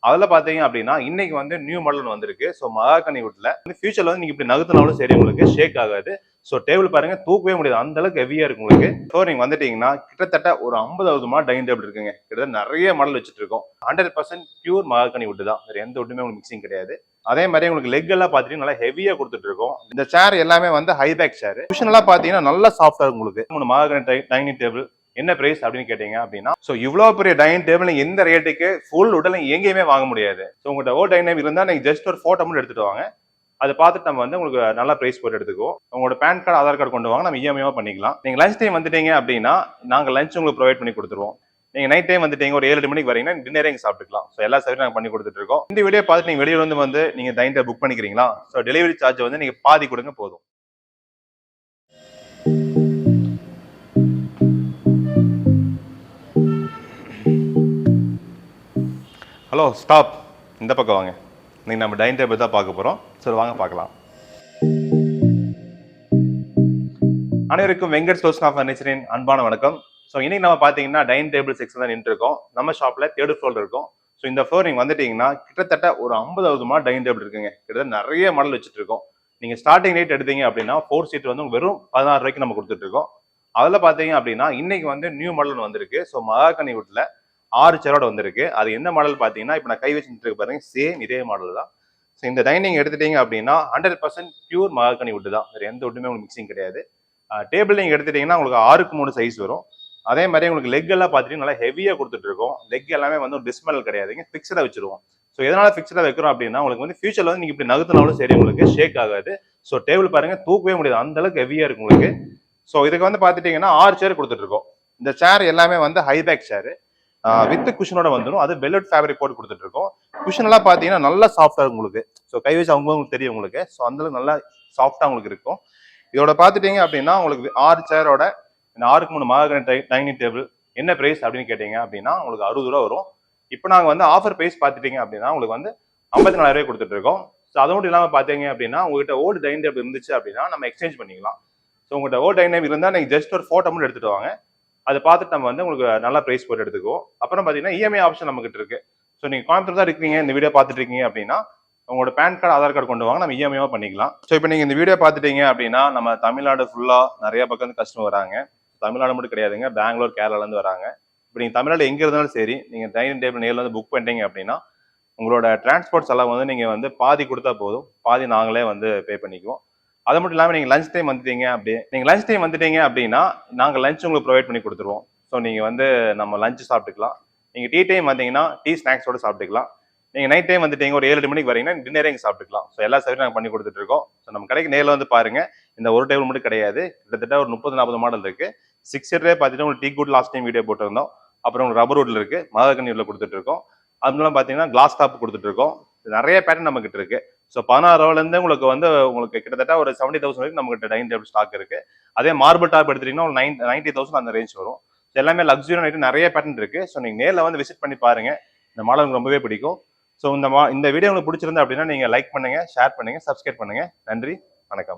அதில் பார்த்தீங்க அப்படின்னா இன்னைக்கு வந்து நியூ மாடல் வந்திருக்கு. ஸோ மகாகனி வுட்ல ஃபியூச்சர்ல வந்து நீங்க இப்படி நகர்த்தினாலும் சரி உங்களுக்கு ஷேக் ஆகாது. ஸோ டேபிள் பாருங்க தூக்கவே முடியாது, அந்த அளவுக்கு ஹெவியா இருக்கு உங்களுக்கு. ஸோ நீங்க வந்துட்டீங்கன்னா கிட்டத்தட்ட ஒரு 50 மாடல் டைனிங் டேபிள் இருக்குங்க. கிட்டத்தட்ட நிறைய மாடல் வச்சுட்டு இருக்கோம். 100% பியூர் மகாகனி வுட் தான், வேற எந்த வுட்டுமே உங்களுக்கு மிக்சிங் கிடையாது. அதே மாதிரி உங்களுக்கு லெக் எல்லாம் பாத்தீங்கன்னா நல்லா ஹெவியா கொடுத்துட்டு இருக்கோம். இந்த சேர் எல்லாமே வந்து ஹைபேக் சேர். குஷன் எல்லாம் பாத்தீங்கன்னா நல்லா சாஃப்டா இருக்கும் உங்களுக்கு. 3 மகாகனி டைனிங் டேபிள் என்ன பிரைஸ் அப்படின்னு கேட்டீங்க அப்படின்னா, ஸோ இவ்வளோ பெரிய டைனிங் டேபிள் எந்த ரேட்டுக்கு ஃபுல் உடல் எங்கேயுமே வாங்க முடியாது. ஸோ உங்கள்கிட்ட ஓ டைனிங் டேபிள் இருந்தால் நீங்கள் ஜஸ்ட் ஒரு ஃபோட்டோ மட்டும் எடுத்துட்டு வாங்க. அதை பார்த்துட்டு நம்ம வந்து உங்களுக்கு நல்ல பிரைஸ் போட்டு எடுத்துக்குவோம். உங்களோட பேன் கார்டு ஆதார் கார்டு கொண்டு வாங்க, நம்ம இஎம்ஐ பண்ணிக்கலாம். நீங்கள் லஞ்ச் டைம் வந்துட்டீங்க அப்படின்னா நாங்கள் லஞ்ச் உங்களுக்கு ப்ரொவைட் பண்ணி கொடுத்துருவோம். நீங்கள் நைட் டைம் வந்துட்டீங்க ஒரு 7 மணிக்கு வரீங்கன்னா டின்னரே இங்கே சாப்பிட்டுக்கலாம். ஸோ எல்லா சர்வீஸ் நாங்கள் பண்ணி கொடுத்துட்டு இருக்கோம். இந்த வீடியோ பார்த்துட்டு நீங்கள் வெளியே வந்து நீங்கள் டைனிங் டேபிள் புக் பண்ணிக்கிறீங்களா? ஸோ டெலிவரி சார்ஜ் வந்து நீங்கள் பாதி கொடுங்க போதும். ஹலோ ஸ்டாப், இந்த பக்கம் வாங்க. இன்னைக்கு நம்ம டைனிங் டேபிள் தான் பார்க்க போகிறோம். சரி வாங்க பார்க்கலாம். அனைவருக்கும் வெங்கட் ஸ்டோர்ஸ் ஃபர்னிச்சரின் அன்பான வணக்கம். ஸோ இன்னைக்கு நம்ம பார்த்தீங்கன்னா டைனிங் டேபிள் செக்ஷன் தான் நின்று இருக்கோம். நம்ம ஷாப்பில் 3rd ஃப்ளோர் இருக்கும். ஸோ இந்த ஃப்ளோர் நீங்கள் வந்துட்டீங்கன்னா கிட்டத்தட்ட ஒரு 50 மாடல் டைனிங் டேபிள் இருக்குங்க. கிட்டத்தட்ட நிறைய மாடல் வச்சுட்டு இருக்கோம். நீங்கள் ஸ்டார்டிங் ரேட் எடுத்தீங்க அப்படின்னா 4 சீட் வந்து வெறும் 16 ரூபாய்க்கு நம்ம கொடுத்துட்டு இருக்கோம். அதில் பார்த்தீங்க அப்படின்னா இன்னைக்கு வந்து நியூ மாடல் வந்திருக்கு. ஸோ மகாகனி வுட்ல 6 சேரோட வந்திருக்கு. அது என்ன மாடல் பார்த்தீங்கன்னா இப்போ நான் கை வச்சுட்டு பாருங்க, சேம் இதே மாடல் தான். ஸோ இந்த டைனிங் எடுத்துட்டீங்க அப்படின்னா 100% பியூர் மகாகனி வுட் தான், வேறு எந்த வுட்டுமே உங்களுக்கு மிக்சிங் கிடையாது. டேபிள் நீங்கள் எடுத்துட்டீங்கன்னா உங்களுக்கு 6க்கு 3 சைஸ் வரும். அதே மாதிரி உங்களுக்கு லெக் எல்லாம் பார்த்துட்டீங்கன்னா நல்லா ஹெவியாக கொடுத்துட்டு இருக்கோம். லெக் எல்லாமே வந்து ஒரு டிஸ்மெல் கிடையாதுங்க, ஃபிக்ஸடாக வச்சிருவோம். ஸோ எதனால ஃபிக்ஸடாக வைக்கிறோம் அப்படின்னா உங்களுக்கு வந்து ஃபியூச்சர்ல வந்து நீங்கள் இப்படி நகர்த்தினாலும் சரி உங்களுக்கு ஷேக் ஆகாது. ஸோ டேபிள் பாருங்க தூக்கவே முடியாது, அந்த அளவுக்கு ஹெவியாக இருக்கு உங்களுக்கு. ஸோ இதுக்கு வந்து பார்த்துட்டீங்கன்னா 6 சேர் கொடுத்துட்டு இருக்கோம். இந்த சேர் எல்லாமே வந்து ஹைபேக் சேர் வித் குஷனோட வந்துடும். அது வெல்வெட் ஃபேப்ரிக் போட்டு கொடுத்துட்டு இருக்கோம். குஷன் எல்லாம் பார்த்தீங்கன்னா நல்லா சாஃப்டா இருக்கும் உங்களுக்கு. ஸோ கை வச்சு உங்களுக்கு தெரியும் உங்களுக்கு. ஸோ அந்த அளவுக்கு நல்லா சாஃப்டா உங்களுக்கு இருக்கும். இதோட பார்த்துட்டீங்க அப்படின்னா உங்களுக்கு 6 சேரோட இந்த 6க்கு 3 மகாகனி டைனிங் டேபிள் என்ன பிரைஸ் அப்படின்னு கேட்டீங்க அப்படின்னா உங்களுக்கு 60 ரூபா வரும். இப்போ நாங்கள் வந்து ஆஃபர் பிரைஸ் பார்த்துட்டீங்க அப்படின்னா உங்களுக்கு வந்து 54 ரூபாய் கொடுத்துட்டு இருக்கோம். ஸோ அது மட்டும் இல்லாமல் பார்த்தீங்க அப்படின்னா உங்ககிட்ட ஓல்டு டைனிங் டேபிள் இருந்துச்சு அப்படின்னா நம்ம எக்ஸ்சேஞ்ச் பண்ணிக்கலாம். ஸோ உங்கள்கிட்ட ஓல்டு டைனிங் டேபிள் இருந்தால் நீங்கள் ஜஸ்ட் ஒரு ஃபோட்டோ மட்டும் எடுத்துட்டு வாங்க. அதை பார்த்துட்டு நம்ம வந்து உங்களுக்கு நல்ல பிரைஸ் போட்டு எடுத்துக்குவோம். அப்புறம் பார்த்தீங்கன்னா இஎம்ஐ ஆப்ஷன் நம்ம கிட்ட இருக்கு. ஸோ நீங்கள் கோயம்புத்தூர் தான் இருக்கீங்க, இந்த வீடியோ பார்த்துட்டு இருக்கீங்க அப்படின்னா உங்களோட பேன் கார்டு ஆதார் கார்டு கொண்டு வாங்க, நம்ம இஎம்ஐ பண்ணிக்கலாம். ஸோ இப்போ நீங்கள் இந்த வீடியோ பார்த்துட்டீங்க அப்படின்னா நம்ம தமிழ்நாடு ஃபுல்லாக நிறைய பக்கம் கஸ்டமர் வராங்க. தமிழ்நாடு மட்டும் கிடையாதுங்க, பெங்களூர் கேரளாலேருந்து வராங்க. இப்போ நீங்கள் தமிழ்நாடு எங்கே இருந்தாலும் சரி நீங்கள் டைனிங் டேபிள் நேரில் வந்து புக் பண்ணிட்டீங்க அப்படின்னா உங்களோட டிரான்ஸ்போர்ட் செலவு வந்து நீங்கள் வந்து பாதி கொடுத்தா போதும், பாதி நாங்களே வந்து பே பண்ணிக்குவோம். அது மட்டும் இல்லாமல் நீங்கள் லஞ்ச் டைம் வந்துட்டீங்க அப்படின்னா நாங்கள் லஞ்ச் உங்களுக்கு ப்ரொவைட் பண்ணி கொடுத்துருவோம். ஸோ நீங்கள் வந்து நம்ம லஞ்ச் சாப்பிட்டுக்கலாம். நீங்கள் டீ டைம் வந்தீங்கன்னா டீ ஸ்நாக்ஸோடு சாப்பிட்டுக்கலாம். நீங்கள் நைட் டைம் வந்துட்டீங்க ஒரு 7 மணிக்கு வரீங்கன்னா டின்னரே இங்கே சாப்பிட்டுக்கலாம். ஸோ எல்லா சர்வீஸ் நாங்கள் பண்ணி கொடுத்துட்டு இருக்கோம். ஸோ நம்ம கடைக்கு நேரில் வந்து பாருங்க. இந்த ஒரு டேபிள் மட்டும் கிடையாது, கிட்டத்தட்ட ஒரு 30-40 மாடல் இருக்கு. 6 சீட்டரே பார்த்துட்டு உங்களுக்கு tea good last time video போட்டிருந்தோம். அப்புறம் உங்களுக்கு ரப்பர் வுட்ல இருக்கு, மகாகனி வுட்ல கொடுத்துட்டு இருக்கோம். அதுலாம் பார்த்தீங்கன்னா கிளாஸ் டாப் கொடுத்துட்டு இருக்கோம். நிறைய பேட்டர்ன் நம்ம கிட்ட இருக்கு. ஸோ 16 ரூபாயிலேருந்து உங்களுக்கு கிட்டத்தட்ட ஒரு 70,000 வரைக்கும் நம்ம கிட்ட டைனிங் டேபிள் ஸ்டாக் இருக்கு. அதே மார்பிள் டாப் எடுத்துட்டீங்கன்னா ஒரு 90,000 அந்த ரேஞ்ச் வரும். எல்லாமே லக்ஸுரி நிறைய பேட்டர்ன் இருக்கு. ஸோ நீங்க நேரில் வந்து விசிட் பண்ணி பாருங்க, இந்த மாடல் உங்களுக்கு ரொம்பவே பிடிக்கும். ஸோ இந்த வீடியோ உங்களுக்கு பிடிச்சிருந்தா அப்படின்னா நீங்க லைக் பண்ணுங்க, ஷேர் பண்ணுங்க, சப்ஸ்கிரைப் பண்ணுங்க. நன்றி, வணக்கம்.